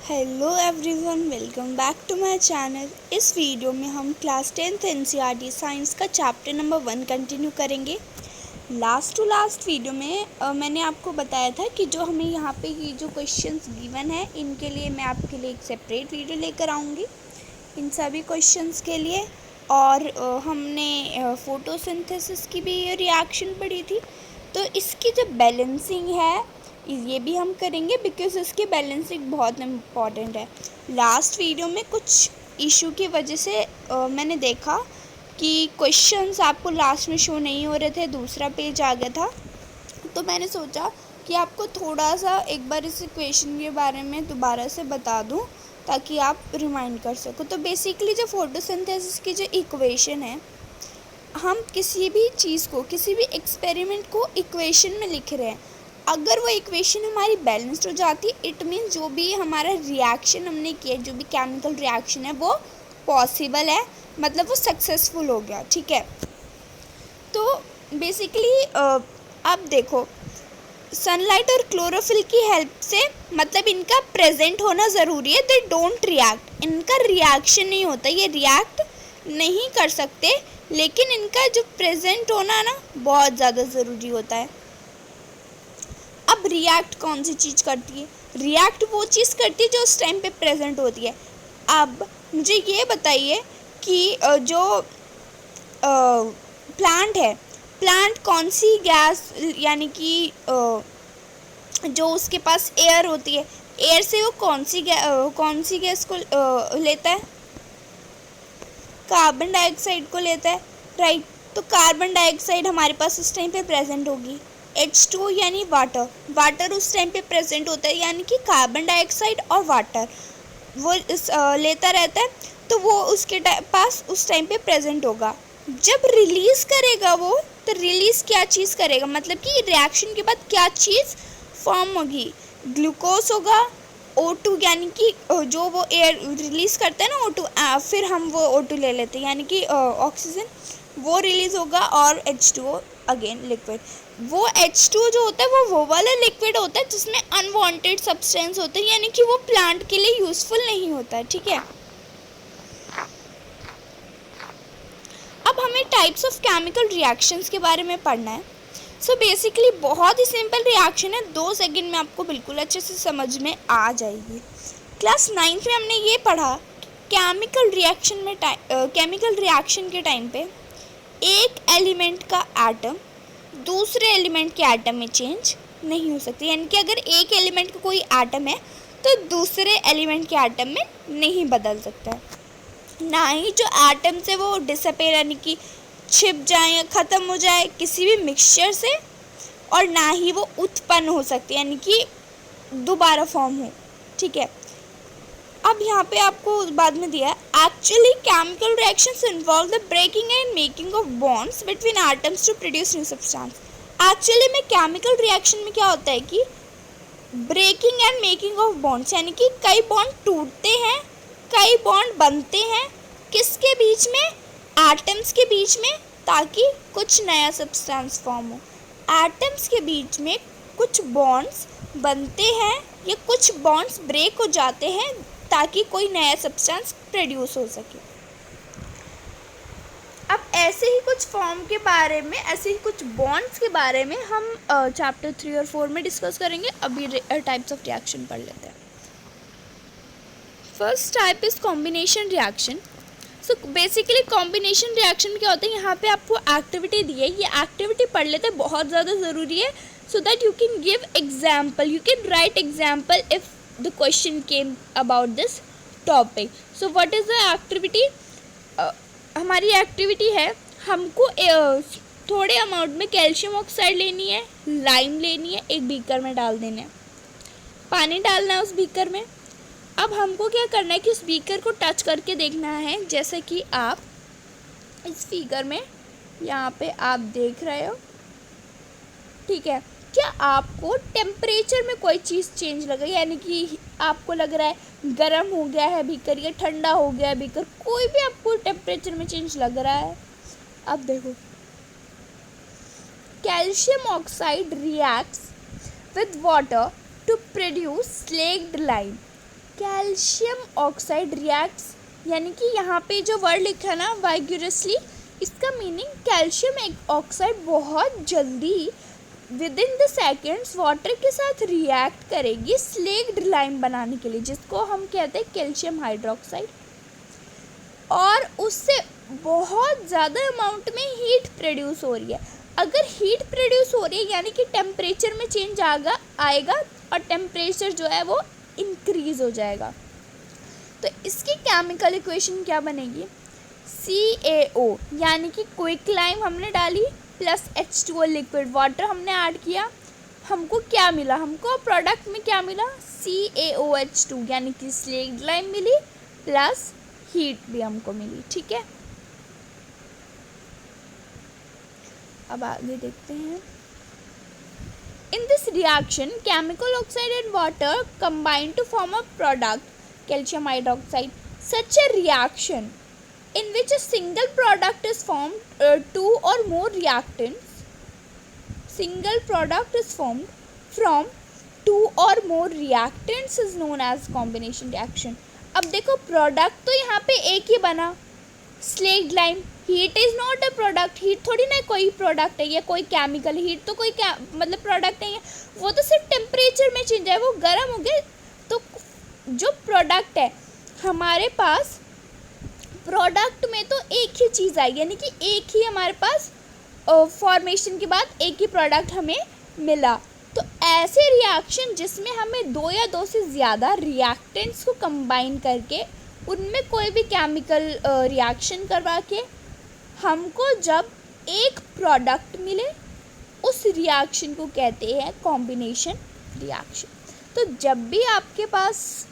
Hello everyone, welcome back to my channel. इस video में हम क्लास 10th एनसीईआरटी साइंस का चैप्टर नंबर 1 कंटिन्यू करेंगे। लास्ट वीडियो में मैंने आपको बताया था कि जो हमें यहाँ पे ये जो क्वेश्चंस गिवन है इनके लिए मैं आपके लिए एक सेपरेट वीडियो लेकर आऊँगी इन सभी क्वेश्चंस के लिए। और हमने फोटोसिंथेसिस की भी रिएक्शन पढ़ी थी, तो इसकी जो बैलेंसिंग है ये भी हम करेंगे बिकॉज इसकी बैलेंसिंग बहुत इम्पॉर्टेंट है। लास्ट वीडियो में कुछ इशू की वजह से मैंने देखा कि क्वेश्चंस आपको लास्ट में शो नहीं हो रहे थे, दूसरा पेज आ गया था। तो मैंने सोचा कि आपको थोड़ा सा एक बार इस इक्वेशन के बारे में दोबारा से बता दूं ताकि आप रिमाइंड कर सको। तो बेसिकली जो फोटोसिंथेसिस की जो इक्वेशन है, हम किसी भी चीज़ को, किसी भी एक्सपेरिमेंट को इक्वेशन में लिख रहे हैं, अगर वो इक्वेशन हमारी बैलेंस्ड हो जाती, इट मीन जो भी हमारा रिएक्शन हमने किया, जो भी केमिकल रिएक्शन है वो पॉसिबल है, मतलब वो सक्सेसफुल हो गया। ठीक है, तो बेसिकली अब देखो, सनलाइट और क्लोरोफिल की हेल्प से, मतलब इनका प्रेजेंट होना ज़रूरी है। दे डोंट रिएक्ट, इनका रिएक्शन नहीं होता, ये रिएक्ट नहीं कर सकते, लेकिन इनका जो प्रेजेंट होना ना बहुत ज़्यादा ज़रूरी होता है। अब रिएक्ट कौन सी चीज़ करती है? रिएक्ट वो चीज़ करती है जो उस टाइम पे प्रेजेंट होती है। अब मुझे ये बताइए कि जो प्लांट है, प्लांट कौन सी गैस, यानी कि जो उसके पास एयर होती है, एयर से वो कौन सी गैस को लेता है? कार्बन डाइऑक्साइड को लेता है, राइट। तो कार्बन डाइऑक्साइड हमारे पास उस टाइम पे प्रेजेंट होगी। H2 यानी वाटर उस टाइम पे प्रेजेंट होता है, यानी कि कार्बन डाइऑक्साइड और वाटर वो लेता रहता है, तो वो उसके पास उस टाइम पे प्रेजेंट होगा। जब रिलीज़ करेगा वो, तो रिलीज़ क्या चीज़ करेगा, मतलब कि रिएक्शन के बाद क्या चीज़ फॉर्म होगी? ग्लूकोज होगा, O2, यानी कि जो वो एयर रिलीज़ करता है ना O2, फिर हम वो O2 ले लेते हैं, यानी कि ऑक्सीजन, वो रिलीज़ होगा। और H2O अगेन लिक्विड। वो H2 जो होता है वो वाला लिक्विड होता है जिसमें अनवांटेड सब्सटेंस होते हैं, यानी कि वो प्लांट के लिए यूज़फुल नहीं होता है। ठीक है, अब हमें टाइप्स ऑफ केमिकल रिएक्शंस के बारे में पढ़ना है। सो बेसिकली बहुत ही सिंपल रिएक्शन है, 2 सेकंड में आपको बिल्कुल अच्छे से समझ में आ जाएगी। क्लास 9th में हमने ये पढ़ा, केमिकल रिएक्शन के टाइम पे एक एलिमेंट का एटम दूसरे एलिमेंट के एटम में चेंज नहीं हो सकती, यानी कि अगर एक एलिमेंट का कोई एटम है तो दूसरे एलिमेंट के एटम में नहीं बदल सकता है। ना ही जो एटम से वो डिसअपेयर, यानी कि छिप जाए या ख़त्म हो जाए किसी भी मिक्सचर से, और ना ही वो उत्पन्न हो सकती है, यानी कि दोबारा फॉर्म हो। ठीक है, अब यहाँ पे आपको बाद में दिया है, actually chemical reactions involve the breaking and making of bonds between atoms to produce new substance. Actually में केमिकल रिएक्शन में क्या होता है कि breaking and making of bonds, यानी कि कई बॉन्ड टूटते हैं, कई बॉन्ड बनते हैं, किसके बीच में? एटम्स के बीच में, ताकि कुछ नया सब्सटेंस फॉर्म हो। एटम्स के बीच में कुछ बॉन्ड्स बनते हैं या कुछ बॉन्ड्स ब्रेक हो जाते हैं ताकि कोई नया सब्सटेंस प्रोड्यूस हो सके। अब ऐसे ही कुछ फॉर्म के बारे में, ऐसे ही कुछ बॉन्ड्स के बारे में हम चैप्टर 3 और 4 में डिस्कस करेंगे। अभी टाइप्स ऑफ रिएक्शन पढ़ लेते हैं। First type is combination reaction. So basically combination reaction क्या होता है, यहाँ पे आपको एक्टिविटी दी है, ये एक्टिविटी पढ़ लेते हैं, बहुत ज़्यादा ज़रूरी है, so that you can give example, you can write example if the question came about this topic. So what is the activity? हमारी एक्टिविटी है, हमको थोड़े अमाउंट में कैल्शियम ऑक्साइड लेनी है, लाइम लेनी है, एक बीकर में डाल देना है, पानी डालना है उस बीकर में। अब हमको क्या करना है कि उस बीकर को टच करके देखना है, जैसे कि आप इस फिगर में यहाँ पे आप देख रहे हो। ठीक है, क्या आपको टेम्परेचर में कोई चीज़ चेंज लगा, यानी कि आपको लग रहा है गर्म हो गया है बीकर या ठंडा हो गया है बीकर, कोई भी आपको टेम्परेचर में चेंज लग रहा है? अब देखो, calcium oxide reacts with water to produce slaked lime. Calcium oxide reacts, यानी कि यहाँ पे जो वर्ड लिखा है ना वाइग्यूरसली, इसका मीनिंग कैल्शियम ऑक्साइड बहुत जल्दी with in the seconds water के साथ रिएक्ट करेगी स्लेक्ड लाइम बनाने के लिए, जिसको हम कहते हैं कैल्शियम हाइड्रोक्साइड, और उससे बहुत ज़्यादा अमाउंट में हीट प्रोड्यूस हो रही है। अगर हीट प्रोड्यूस हो रही है यानी कि टेम्परेचर में चेंज आएगा और टेम्परेचर जो है वो इंक्रीज़ हो जाएगा। तो इसकी केमिकल इक्वेशन क्या बनेगी, CaO यानी कि क्विक लाइम हमने डाली प्लस H2O लिक्विड वाटर हमने ऐड किया, हमको क्या मिला, हमको प्रोडक्ट में क्या मिला, CaOH2 यानी कि स्लेक्ड लाइम मिली प्लस हीट भी हमको मिली। ठीक है, अब आगे देखते हैं। In this reaction chemical oxide and water combine to form a product calcium hydroxide. Such a reaction in which a single product is formed, two or more reactants, single product is formed from two or more reactants is known as combination reaction। अब देखो product तो यहाँ पे एक ही बना, slaked lime. Heat is not a product, heat थोड़ी ना कोई प्रोडक्ट है या कोई केमिकल, हीट तो कोई मतलब प्रोडक्ट नहीं है, वो तो सिर्फ टेम्परेचर में चेंज है, वो गर्म हो गए। तो जो प्रोडक्ट है हमारे पास, प्रोडक्ट में तो एक ही चीज़ आई, यानी कि एक ही हमारे पास फॉर्मेशन के बाद एक ही प्रोडक्ट हमें मिला। तो ऐसे रिएक्शन जिसमें हमें दो या दो से ज़्यादा रिएक्टेंट्स को कंबाइन करके उनमें कोई भी केमिकल रिएक्शन करवा के हमको जब एक प्रोडक्ट मिले, उस रिएक्शन को कहते हैं कॉम्बिनेशन रिएक्शन। तो जब भी आपके पास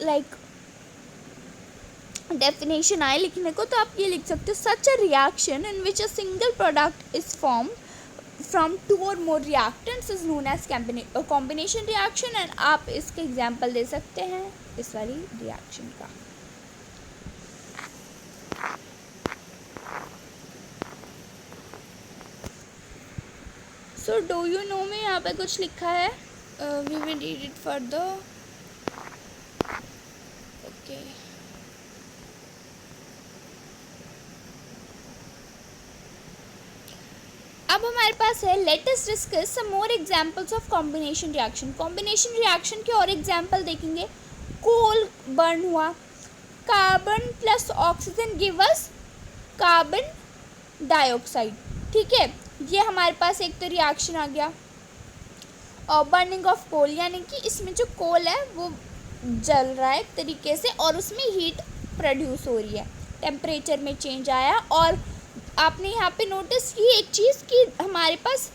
डेफिनेशन आए लिखने को, तो आप ये लिख सकते हो, such a reaction in which a single product is form from two or more reactants is known as combination reaction. And आप इसके एग्जाम्पल दे सकते हैं इस वाली रिएक्शन का। सो डू यू नो में यहाँ पे कुछ लिखा है, we will read it further. Okay, अब हमारे पास है let us discuss some more examples of combination reaction. Combination reaction के और एग्जांपल देखेंगे। कोल बर्न हुआ, carbon plus oxygen give us carbon dioxide. ठीक है, ये हमारे पास एक तो रिएक्शन आ गया। और बर्निंग ऑफ कोल, यानी कि इसमें जो कोल है वो जल रहा है एक तरीके से और उसमें हीट प्रोड्यूस हो रही है, टेम्परेचर में चेंज आया। और आपने यहाँ पे नोटिस की एक चीज़ कि हमारे पास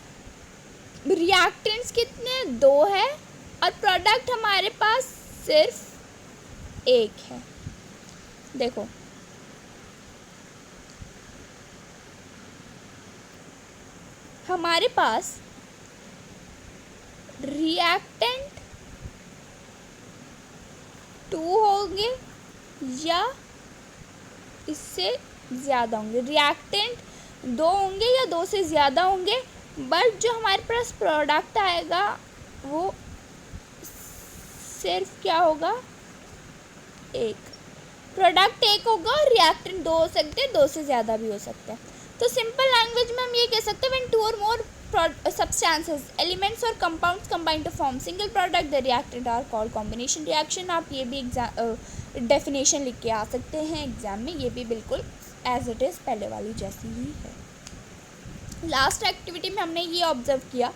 रिएक्टेंट्स कितने, दो है, और प्रोडक्ट हमारे पास सिर्फ एक है। देखो हमारे पास रिएक्टेंट 2 होंगे या इससे ज़्यादा होंगे, रिएक्टेंट 2 होंगे या 2 से ज़्यादा होंगे, बट जो हमारे पास प्रोडक्ट आएगा वो सिर्फ क्या होगा, एक। प्रोडक्ट एक होगा और रिएक्टेंट 2 हो सकते हैं, 2 से ज़्यादा भी हो सकते हैं। तो सिंपल लैंग्वेज में हम ये कह सकते हैं व्हेन 2 और मोर substances, elements और compounds combine to form single product, the reactant are called combination reaction। आप ये भी डेफिनेशन लिख के आ सकते हैं एग्जाम में, ये भी बिल्कुल एज इट इज़ पहले वाली जैसी ही है। लास्ट एक्टिविटी में हमने ये ऑब्जर्व किया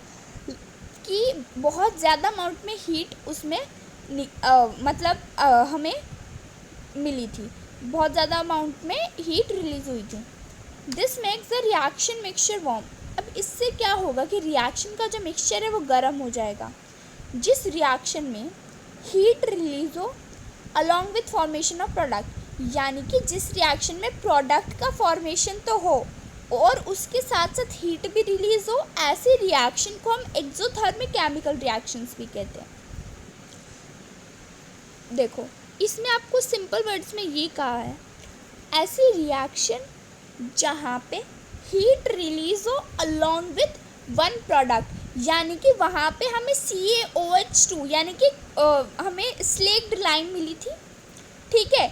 कि बहुत ज़्यादा अमाउंट में हीट उसमें हमें मिली थी, बहुत ज़्यादा अमाउंट में हीट रिलीज हुई थी। This makes the reaction mixture warm. अब इससे क्या होगा कि रिएक्शन का जो मिक्सचर है वो गर्म हो जाएगा। जिस रिएक्शन में हीट रिलीज हो along with formation of product, यानी कि जिस रिएक्शन में प्रोडक्ट का फॉर्मेशन तो हो और उसके साथ साथ हीट भी रिलीज हो, ऐसे रिएक्शन को हम एक्सोथर्मिक केमिकल रिएक्शंस भी कहते हैं। देखो इसमें आपको सिंपल वर्ड्स में ये कहा है, ऐसी रिएक्शन जहाँ पे हीट रिलीज हो अलॉन्ग विथ वन प्रोडक्ट, यानी कि वहाँ पे हमें CaOH2 यानी कि हमें स्लेक्ड लाइम मिली थी ठीक है,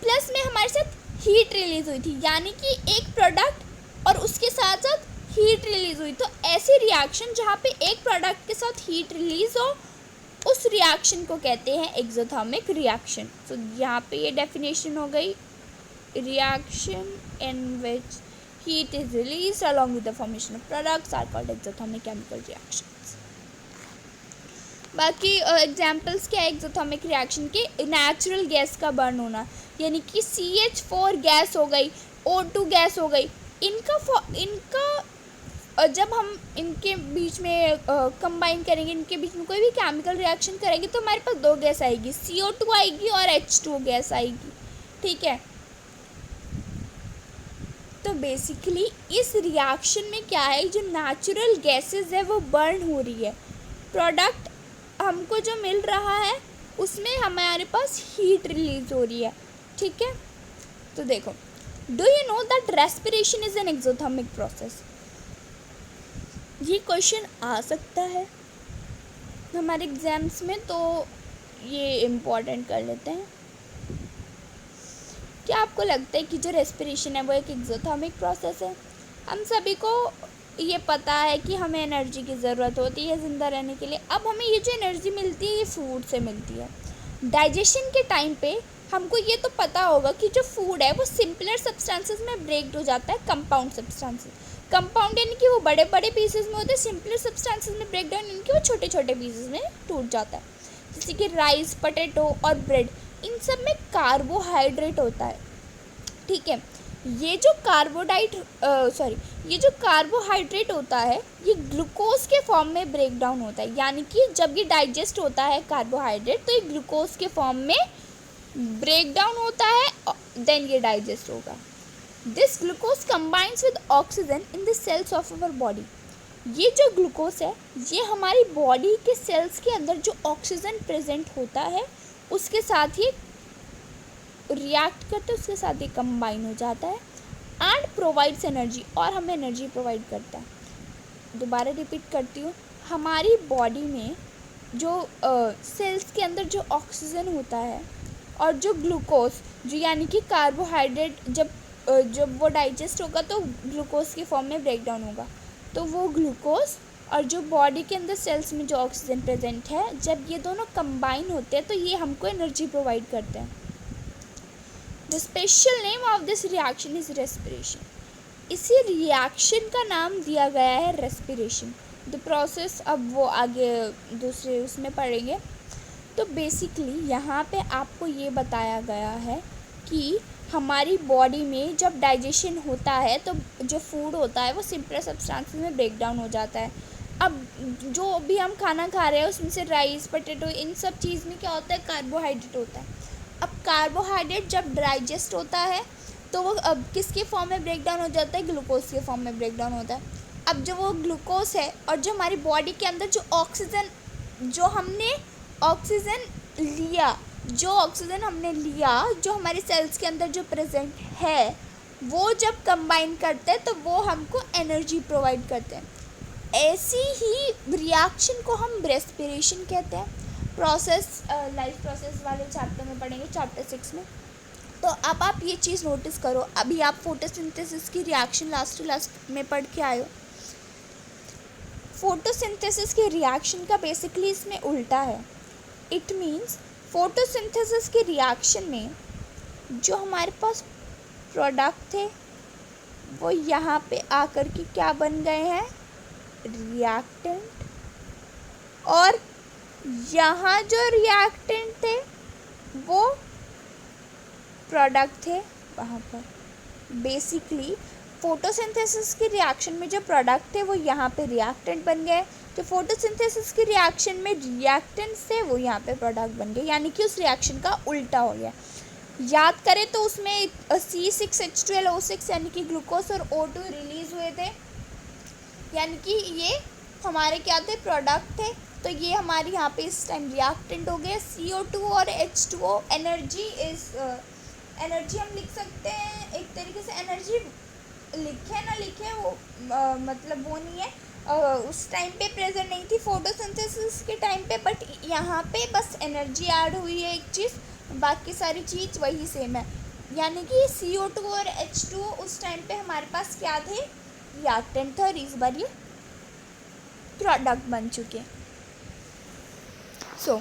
प्लस में हमारे साथ हीट रिलीज हुई थी, यानी कि एक प्रोडक्ट और उसके साथ साथ हीट रिलीज हुई। तो ऐसी रिएक्शन जहाँ पे एक प्रोडक्ट के साथ हीट रिलीज हो, उस रिएक्शन को कहते हैं एक्सोथर्मिक रिएक्शन। तो यहाँ पे ये डेफिनेशन हो गई, reaction in which heat is release along with the formation of products are called exothermic chemical reactions. बाकी एग्जांपल्स क्या है एक्सोथर्मिक रिएक्शन के, नेचुरल गैस का बर्न होना, यानी कि CH4 गैस हो गई, O2 गैस हो गई, इनका जब हम इनके बीच में कंबाइन करेंगे, इनके बीच में कोई भी केमिकल रिएक्शन करेंगे तो हमारे पास दो गैस आएगी, CO2 आएगी और H2O गैस आएगी, ठीक है। तो बेसिकली इस रिएक्शन में क्या है, जो नेचुरल गैसेस है वो बर्न हो रही है, प्रोडक्ट हमको जो मिल रहा है उसमें हमारे पास हीट रिलीज हो रही है, ठीक है। तो देखो, do you know that respiration is an exothermic process. ये क्वेश्चन आ सकता है हमारे एग्जाम्स में, तो ये इम्पोर्टेंट कर लेते हैं। क्या आपको लगता है कि जो रेस्पिरेशन है वो एक एक्सोथर्मिक प्रोसेस है? हम सभी को ये पता है कि हमें एनर्जी की ज़रूरत होती है ज़िंदा रहने के लिए। अब हमें ये जो एनर्जी मिलती है ये फूड से मिलती है। डाइजेशन के टाइम पे हमको ये तो पता होगा कि जो फूड है वो सिंपलर सब्सटेंसेस में ब्रेक हो जाता है कंपाउंड सब्सटेंसेस। कंपाउंड यानी कि वो बड़े बड़े पीसेस में होते हैं, सिंपलर सब्सटेंसेस में ब्रेक डाउन यानी कि वो छोटे छोटे पीसेस में टूट जाता है। जैसे कि राइस, पोटैटो और ब्रेड, इन सब में कार्बोहाइड्रेट होता है, ठीक है। ये जो कार्बोहाइड्रेट होता है ये ग्लूकोज के फॉर्म में ब्रेक डाउन होता है, यानी कि जब ये डाइजेस्ट होता है कार्बोहाइड्रेट तो ये ग्लूकोज के फॉर्म में ब्रेक डाउन होता है, देन ये डाइजेस्ट होगा। This glucose combines with oxygen in the cells of our body. ये जो ग्लूकोज है ये हमारी बॉडी के सेल्स के अंदर जो ऑक्सीजन प्रेजेंट होता है उसके साथ ये रिएक्ट करते हैं, उसके साथ ये कंबाइन हो जाता है एंड प्रोवाइड्स एनर्जी, और हमें एनर्जी प्रोवाइड करता है। दोबारा रिपीट करती हूँ, हमारी बॉडी में जो सेल्स के अंदर जो ऑक्सीजन होता है और जो ग्लूकोज जो यानी कि कार्बोहाइड्रेट जब वो डाइजेस्ट होगा तो ग्लूकोज के फॉर्म में ब्रेक डाउन होगा, तो वो ग्लूकोज और जो बॉडी के अंदर सेल्स में जो ऑक्सीजन प्रेजेंट है, जब ये दोनों कंबाइन होते हैं तो ये हमको एनर्जी प्रोवाइड करते हैं। The special name of this reaction is respiration. इसी रिएक्शन का नाम दिया गया है रेस्पिरेशन। द प्रोसेस अब वो आगे दूसरे उसमें पढ़ेंगे। तो बेसिकली यहाँ पे आपको ये बताया गया है कि हमारी बॉडी में जब डाइजेशन होता है तो जो फूड होता है वो सिंपलर सब्सटेंसेस में ब्रेक डाउन हो जाता है। अब जो भी हम खाना खा रहे हैं उसमें से राइस, पोटैटो, इन सब चीज़ में क्या होता है, कार्बोहाइड्रेट होता है। अब कार्बोहाइड्रेट जब डाइजेस्ट होता है तो वो अब किसके फॉर्म में ब्रेक डाउन हो जाता है, ग्लूकोज के फॉर्म में ब्रेक डाउन होता है। अब जो वो ग्लूकोज है और जो हमारी बॉडी के अंदर जो ऑक्सीजन हमने लिया जो हमारे सेल्स के अंदर जो प्रेजेंट है वो जब कंबाइन करते हैं तो वो हमको एनर्जी प्रोवाइड करते हैं। ऐसी ही रिएक्शन को हम रेस्पिरेशन कहते हैं। प्रोसेस लाइफ प्रोसेस वाले चैप्टर में पढ़ेंगे, चैप्टर 6 में। तो अब आप ये चीज़ नोटिस करो, अभी आप फोटोसिंथेसिस की रिएक्शन लास्ट में पढ़ के आए हो। फोटोसिंथेसिस की रिएक्शन का बेसिकली इसमें उल्टा है। इट मीन्स फोटोसिंथेसिस की रिएक्शन में जो हमारे पास प्रोडक्ट थे वो यहाँ पे आकर के क्या बन गए हैं, रिएक्टेंट, और यहाँ जो रिएक्टेंट थे वो प्रोडक्ट थे वहाँ पर। बेसिकली फोटोसिंथेसिस की रिएक्शन में जो प्रोडक्ट थे वो यहाँ पे रिएक्टेंट बन गए, जो फोटोसिंथेसिस की रिएक्शन में रिएक्टेंट्स थे वो यहाँ पे प्रोडक्ट बन गए, यानी कि उस रिएक्शन का उल्टा हो गया। याद करें तो उसमें C6H12O6 यानी कि ग्लूकोज और O2 रिलीज हुए थे, यानी कि ये हमारे क्या थे, प्रोडक्ट थे। तो ये हमारे यहाँ पे इस टाइम रिएक्टेंट हो गए। CO2 और H2O एनर्जी हम लिख सकते हैं एक तरीके से। एनर्जी लिखे ना लिखे वो मतलब वो नहीं है, उस टाइम पे प्रेजेंट नहीं थी फोटोसिंथेसिस के टाइम पे, बट यहाँ पे बस एनर्जी ऐड हुई है एक चीज़, बाकी सारी चीज़ वही सेम है। यानी कि CO2 और H2 उस टाइम पे हमारे पास क्या थे, रिएक्टेंट था, और इस बार ये प्रोडक्ट बन चुके। So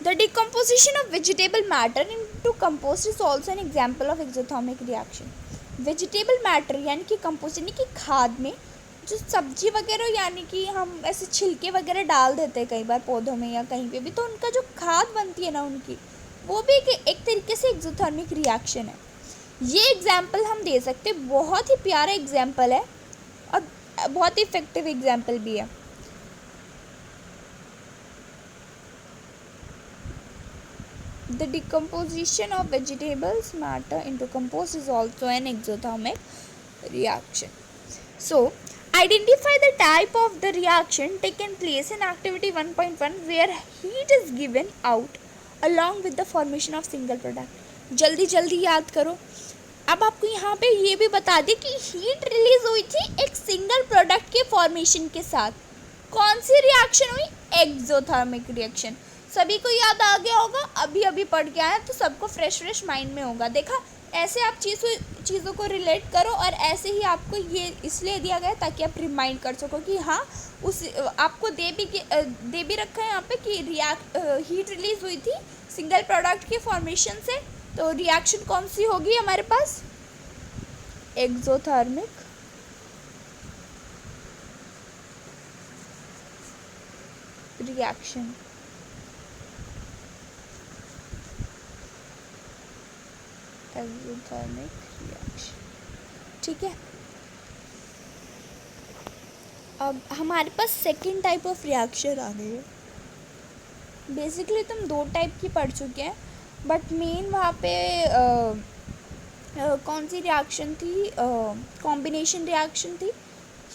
the decomposition of vegetable matter into compost is also an example of exothermic reaction. Vegetable matter यानी कि कंपोस्ट यानी कि खाद में जो सब्जी वगैरह यानी कि हम ऐसे छिलके वगैरह डाल देते हैं कई बार पौधों में या कहीं पे भी, तो उनका जो खाद बनती है ना उनकी, वो भी एक तरीके से एक्सोथर्मिक रिएक्शन है। ये एग्जाम्पल हम दे सकते, बहुत ही प्यारा एग्जाम्पल है और बहुत ही इफेक्टिव एग्जाम्पल भी है। The decomposition of vegetables matter into compost is also an exothermic reaction. So, identify the type of the reaction taken place in activity 1.1 where heat is given out along with the formation of single product. जल्दी जल्दी याद करो। अब आपको यहाँ पे ये भी बता दें कि हीट रिलीज हुई थी एक सिंगल प्रोडक्ट के फॉर्मेशन के साथ। कौन सी रिएक्शन हुई? Exothermic reaction. सभी को याद आ गया होगा, अभी अभी पढ़ के आया तो सबको फ्रेश माइंड में होगा। देखा, ऐसे आप चीज़ों को रिलेट करो, और ऐसे ही आपको ये इसलिए दिया गया ताकि आप रिमाइंड कर सको कि हाँ, उस आपको दे भी रखा है यहाँ पे कि हीट रिलीज हुई थी सिंगल प्रोडक्ट के फॉर्मेशन से। तो रिएक्शन कौन सी होगी हमारे पास? Exothermic reaction. एक्सोथर्मिक रिएक्शन, ठीक है। अब हमारे पास सेकेंड टाइप ऑफ रिएक्शन आ गई है। बेसिकली तुम दो टाइप की पढ़ चुके हैं, बट मेन वहाँ पे कौन सी रिएक्शन थी? कॉम्बिनेशन रिएक्शन थी।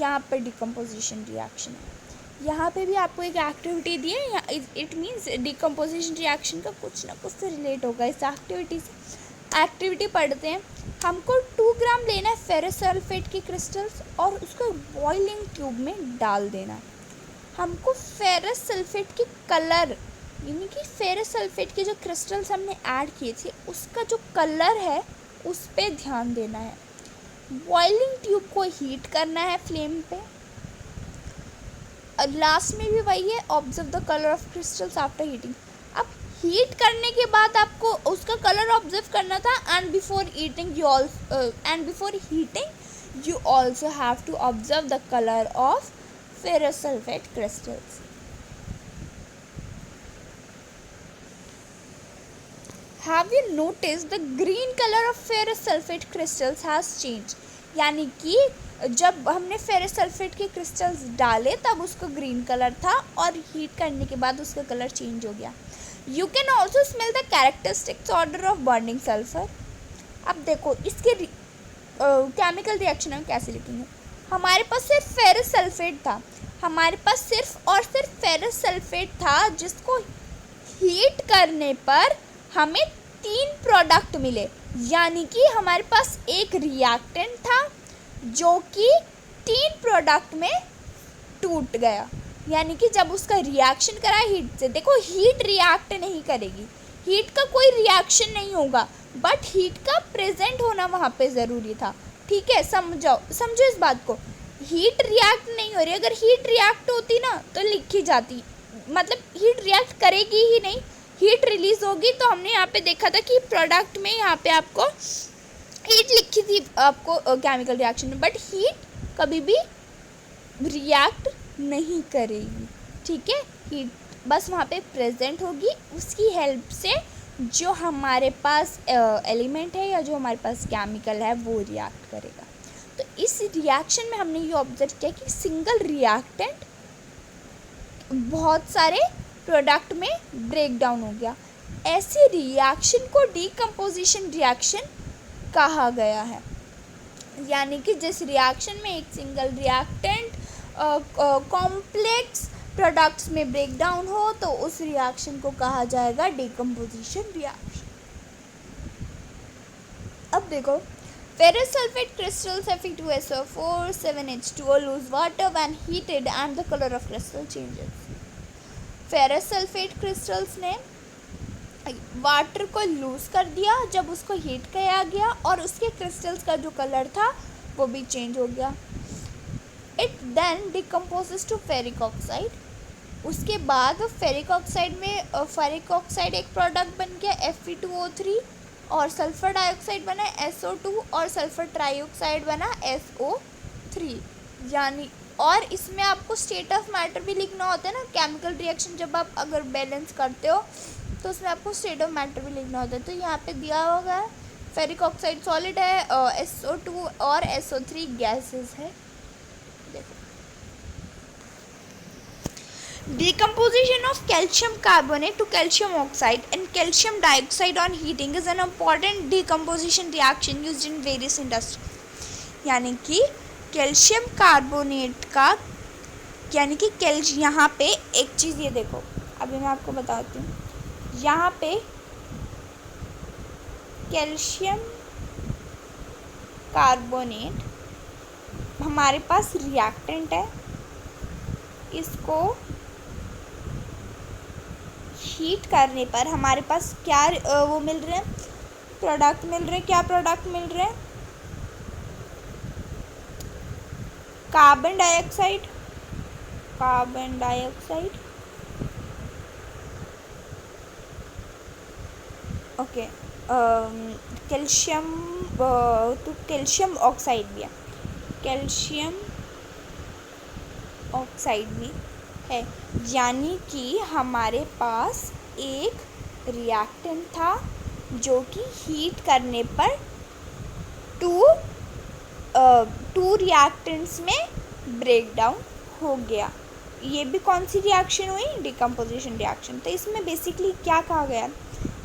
यहाँ पर डिकम्पोजिशन रिएक्शन है। यहाँ पे भी आपको एक एक्टिविटी दी है, इट मीन्स डिकम्पोजिशन रिएक्शन का कुछ ना कुछ तो रिलेट होगा इस एक्टिविटी से। एक्टिविटी पढ़ते हैं। हमको 2 ग्राम लेना है फेरस सल्फेट के क्रिस्टल्स और उसको बॉइलिंग ट्यूब में डाल देना है। हमको फेरस सल्फेट की कलर यानी कि फेरस सल्फेट के जो क्रिस्टल्स हमने ऐड किए थे उसका जो कलर है उस पे ध्यान देना है। बॉइलिंग ट्यूब को हीट करना है फ्लेम पे। लास्ट में भी वही है, observe the colour of crystals after heating. अब हीट करने के बाद आपको उसका कलर ऑब्जर्व करना था, and before heating you also have to observe the colour of ferrous sulphate crystals. Have you noticed the green color of ferrous sulfate crystals has changed? यानी कि जब हमने फेरस सल्फेट के क्रिस्टल्स डाले तब उसका ग्रीन कलर था और हीट करने के बाद उसका कलर चेंज हो गया। You can also smell the characteristics order of burning sulphur. अब देखो इसके केमिकल रिएक्शन हम कैसे लिखेंगे। हमारे पास सिर्फ फेरस सल्फेट था, हमारे पास सिर्फ और सिर्फ फेरस सल्फेट था जिसको हीट करने पर हमें 3 प्रोडक्ट मिले। यानी कि हमारे पास एक रिएक्टेंट था जो कि 3 प्रोडक्ट में टूट गया। यानी कि जब उसका रिएक्शन करा हीट से, देखो हीट रिएक्ट नहीं करेगी, हीट का कोई रिएक्शन नहीं होगा, बट हीट का प्रेजेंट होना वहाँ पे ज़रूरी था। ठीक है, समझो इस बात को। हीट रिएक्ट नहीं हो रही, अगर हीट रिएक्ट होती ना तो लिखी जाती, मतलब हीट रिएक्ट करेगी ही नहीं, हीट रिलीज होगी। तो हमने यहाँ पे देखा था कि प्रोडक्ट में यहाँ पे आपको हीट लिखी थी आपको केमिकल रिएक्शन में, बट हीट कभी भी रिएक्ट नहीं करेगी। ठीक है, हीट बस वहाँ पे प्रेजेंट होगी, उसकी हेल्प से जो हमारे पास एलिमेंट है या जो हमारे पास केमिकल है वो रिएक्ट करेगा। तो इस रिएक्शन में हमने ये ऑब्जर्व किया कि सिंगल रिएक्टेंट बहुत सारे प्रोडक्ट में ब्रेक डाउन हो गया। ऐसी रिएक्शन को डीकम्पोजिशन रिएक्शन कहा गया है। यानी कि जिस रिएक्शन में एक सिंगल रिएक्टेंट कॉम्प्लेक्स प्रोडक्ट्स में ब्रेक डाउन हो तो उस रिएक्शन को कहा जाएगा डीकम्पोजिशन रिएक्शन। अब देखो, ferrous sulfate crystals Fe2SO4 7H2O lose water when heated and the color of crystal changes। Ferrous sulphate crystals ने वाटर को लूज़ कर दिया जब उसको हीट किया गया, और उसके क्रिस्टल्स का जो कलर था वो भी चेंज हो गया। It then decomposes to ferric oxide. उसके बाद फेरिक ऑक्साइड में फेरिक ऑक्साइड एक प्रोडक्ट बन गया Fe2O3, और सल्फ़र डाइऑक्साइड बना SO2, और सल्फ़र ट्राइऑक्साइड बना SO3। यानी और इसमें आपको स्टेट ऑफ मैटर भी लिखना होता है ना, केमिकल रिएक्शन जब आप अगर बैलेंस करते हो तो उसमें आपको स्टेट ऑफ मैटर भी लिखना होता है। तो यहाँ पे दिया होगा है फेरिक ऑक्साइड सॉलिड है, SO2 और SO3 गैसेस है। देखो, decomposition of calcium carbonate to calcium oxide and calcium dioxide on heating is an important decomposition reaction used in various industries। यानी कि कैल्शियम कार्बोनेट का, यानी कि यहाँ पे एक चीज़ ये देखो, अभी मैं आपको बताती हूँ। यहाँ पे कैल्शियम कार्बोनेट हमारे पास रिएक्टेंट है, इसको हीट करने पर हमारे पास क्या वो मिल रहे हैं, प्रोडक्ट मिल रहे हैं। क्या प्रोडक्ट मिल रहे हैं? Carbon dioxide, carbon dioxide, okay, calcium, तो कैल्शियम ऑक्साइड भी है, कैल्शियम ऑक्साइड भी है। यानी कि हमारे पास एक रिएक्टेंट था जो कि हीट करने पर टू रिएक्टेंट्स में ब्रेक डाउन हो गया। ये भी कौन सी रिएक्शन हुई? Decomposition reaction. तो इसमें बेसिकली क्या कहा गया?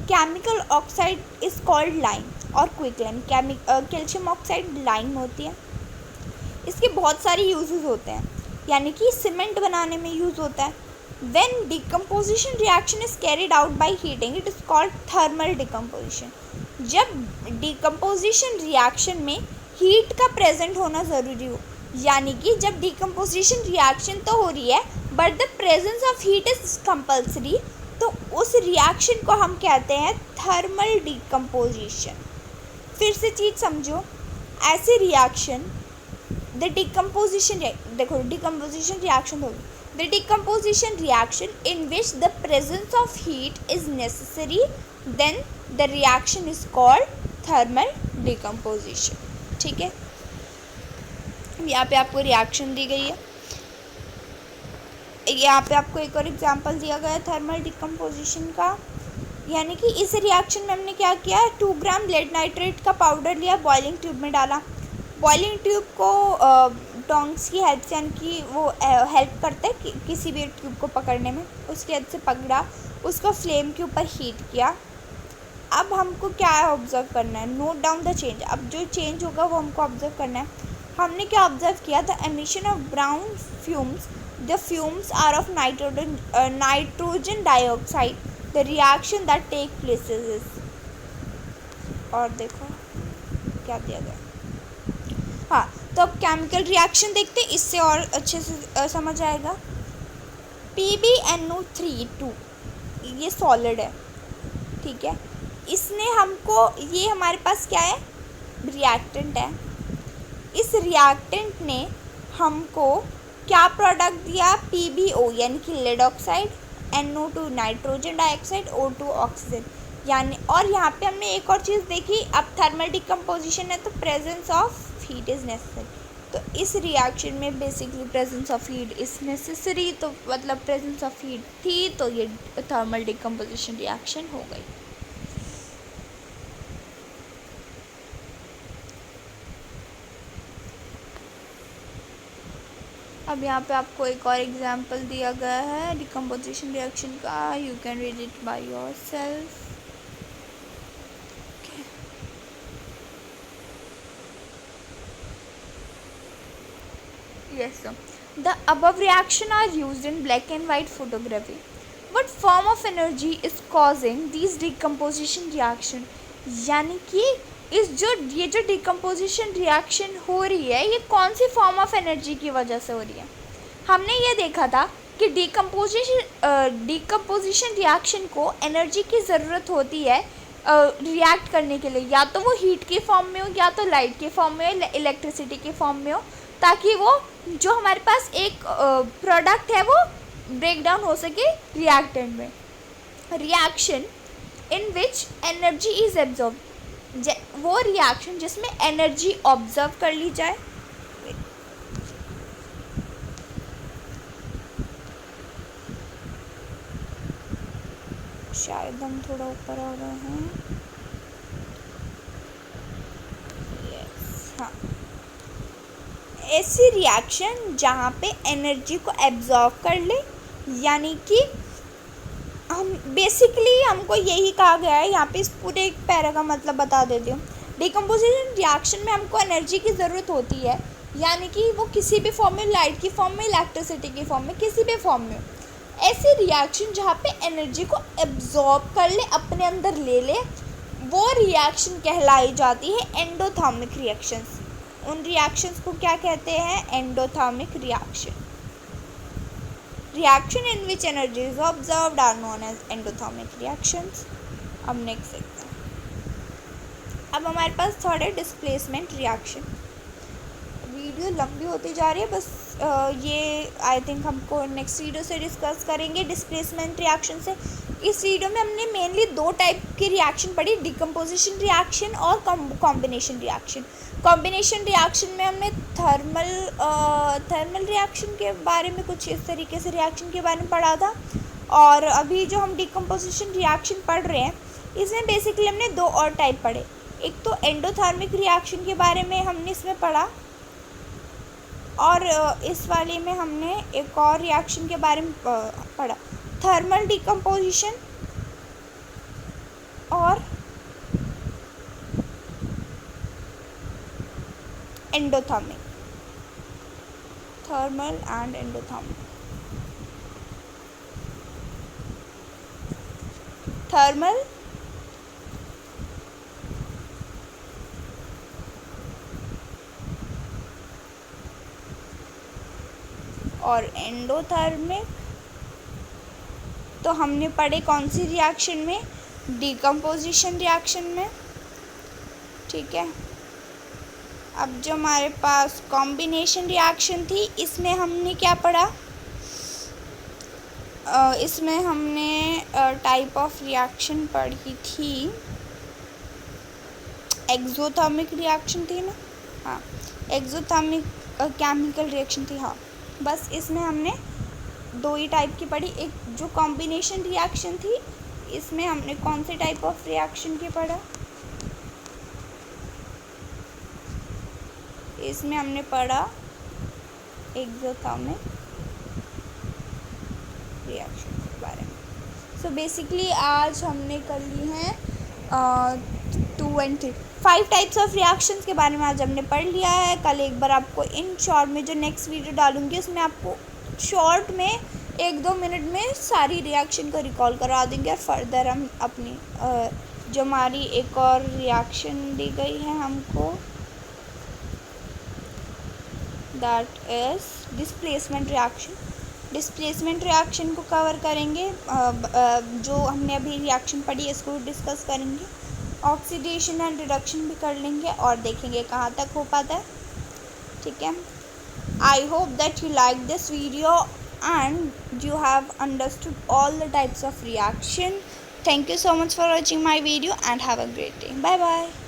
Chemical oxide is called lime और क्विकलाइम। कैल्शियम ऑक्साइड लाइम होती है। इसके बहुत सारे यूजेस होते हैं, यानी कि सीमेंट बनाने में यूज़ होता है। When decomposition reaction is carried out by heating it is called thermal decomposition. जब डिकम्पोजिशन रिएक्शन में हीट का प्रेजेंट होना ज़रूरी हो, यानी कि जब डिकम्पोजिशन रिएक्शन तो हो रही है but the presence of heat is compulsory, तो उस रिएक्शन को हम कहते हैं थर्मल डिकम्पोजिशन। फिर से चीज़ समझो, ऐसे रिएक्शन द डिकम्पोजिशन, देखो डिकम्पोजिशन रिएक्शन होगी, the decomposition reaction in which the presence of heat is necessary, then the reaction is called thermal decomposition. ठीक है, यहाँ पे आपको रिएक्शन दी गई है। यहाँ पे आपको एक और एग्जांपल दिया गया है थर्मल डिकम्पोजिशन का। यानी कि इस रिएक्शन में हमने क्या किया, 2 ग्राम लेड नाइट्रेट का पाउडर लिया, बॉइलिंग ट्यूब में डाला। बॉइलिंग ट्यूब को टोंग्स की हेल्प से, यानी कि वो हेल्प करता है किसी भी ट्यूब को पकड़ने में, उसकी हेल्प से पकड़ा, उसको फ्लेम के ऊपर हीट किया। अब हमको क्या ऑब्जर्व करना है? Note down the change. अब जो चेंज होगा वो हमको ऑब्जर्व करना है। हमने क्या ऑब्जर्व किया? The emission of brown fumes, the fumes are of nitrogen dioxide, the reaction that take place is. और देखो क्या दिया गया। हाँ, तो अब केमिकल रिएक्शन देखते, इससे और अच्छे से समझ आएगा। PbNO3 ये सॉलिड है, ठीक है। इसने हमको, ये हमारे पास क्या है? रिएक्टेंट है। इस रिएक्टेंट ने हमको क्या प्रोडक्ट दिया? PbO यानी कि lead oxide, NO2 nitrogen dioxide, O2 oxygen. यानी और यहाँ पे हमने एक और चीज़ देखी, अब थर्मल डिकम्पोजिशन है तो presence of heat is necessary. तो इस रिएक्शन में basically presence of heat is necessary, तो मतलब प्रेजेंस ऑफ हीट थी, तो ये थर्मल डिकम्पोजिशन रिएक्शन हो गई। अब यहाँ पे आपको एक और एग्जांपल दिया गया है डिकम्पोजिशन रिएक्शन का, you can read it by yourself. Yes, sir. The above reaction are used in black and white photography. What form of energy is causing these decomposition reaction? यानी कि ये जो डिकम्पोजिशन रिएक्शन हो रही है, ये कौन सी फॉर्म ऑफ एनर्जी की वजह से हो रही है? हमने ये देखा था कि कि डिकम्पोजिशन रिएक्शन को एनर्जी की ज़रूरत होती है रिएक्ट करने के लिए, या तो वो हीट के फॉर्म में हो, या तो लाइट के फॉर्म में हो, इलेक्ट्रिसिटी के फॉर्म में हो, ताकि वो जो हमारे पास एक प्रोडक्ट है वो ब्रेक डाउन हो सके रिएक्टेंट में। Reaction in which energy is absorb, वो रिएक्शन जिसमें एनर्जी ऑब्जर्व कर ली जाए। शायद हम थोड़ा ऊपर आ गए हैं। हाँ, ऐसी रिएक्शन जहाँ पे एनर्जी को एब्जॉर्व कर ले, यानी कि हम बेसिकली हमको यही कहा गया है। यहाँ पे इस पूरे एक पैरा का मतलब बता देती हूँ। डिकम्पोजिशन रिएक्शन में हमको एनर्जी की ज़रूरत होती है, यानी कि वो किसी भी फॉर्म में, लाइट की फॉर्म में, इलेक्ट्रिसिटी की फॉर्म में, किसी भी फॉर्म में। ऐसी रिएक्शन जहाँ पे एनर्जी को एब्जॉर्ब कर ले, अपने अंदर ले ले, वो रिएक्शन कहलाई जाती है एंडोथर्मिक रिएक्शंस। उन रिएक्शंस को क्या कहते हैं? Endothermic reaction. Reaction in which energy is observed are known as endothermic reactions. अब नेक्स्ट देखते हैं। अब हमारे पास थर्ड है डिस्प्लेसमेंट रिएक्शन। वीडियो लंबी होती जा रही है, बस ये आई थिंक हमको नेक्स्ट वीडियो से डिस्कस करेंगे डिस्प्लेसमेंट रिएक्शन से। इस वीडियो में हमने मेनली दो टाइप की रिएक्शन पढ़ी, डिकम्पोजिशन रिएक्शन और कॉम्बिनेशन रिएक्शन। कॉम्बिनेशन रिएक्शन में हमने थर्मल रिएक्शन के बारे में, कुछ इस तरीके से रिएक्शन के बारे में पढ़ा था। और अभी जो हम डिकम्पोजिशन रिएक्शन पढ़ रहे हैं, इसमें बेसिकली हमने दो और टाइप पढ़े। एक तो एंडोथर्मिक रिएक्शन के बारे में हमने इसमें पढ़ा, और इस वाले में हमने एक और रिएक्शन के बारे में पढ़ा, थर्मल डिकम्पोजिशन और endothermic. Thermal and endothermic. Thermal और एंडोथर्मिक तो हमने पढ़े कौन सी रिएक्शन में? डिकम्पोजिशन रिएक्शन में। ठीक है। अब जो हमारे पास कॉम्बिनेशन रिएक्शन थी, इसमें हमने क्या पढ़ा? इसमें हमने टाइप ऑफ रिएक्शन पढ़ी थी, एक्सोथर्मिक रिएक्शन थी ना? हाँ, एक्सोथर्मिक केमिकल रिएक्शन थी। हाँ, बस इसमें हमने दो ही टाइप की पढ़ी। एक जो कॉम्बिनेशन रिएक्शन थी, इसमें हमने कौन से टाइप ऑफ रिएक्शन की पढ़ा? इसमें हमने पढ़ा एक्सोथर्मिक रिएक्शन के बारे में। सो बेसिकली आज हमने कर ली हैं 5 टाइप्स ऑफ रिएक्शंस के बारे में आज हमने पढ़ लिया है। कल एक बार आपको इन शॉर्ट में, जो नेक्स्ट वीडियो डालूंगी उसमें आपको शॉर्ट में 1-2 मिनट में सारी रिएक्शन को रिकॉल करा देंगे, और फर्दर हम अपनी जो हमारी एक और रिएक्शन दी गई है हमको, that is displacement reaction. Displacement reaction को कवर करेंगे। जो हमने अभी रिएक्शन पढ़ी है इसको डिस्कस करेंगे। ऑक्सीडेशन एंड रिडक्शन भी कर लेंगे और देखेंगे कहाँ तक हो पाता है। ठीक है। I hope that you like this video and you have understood all the types of reaction. Thank you so much for watching my video and have a great day. Bye bye.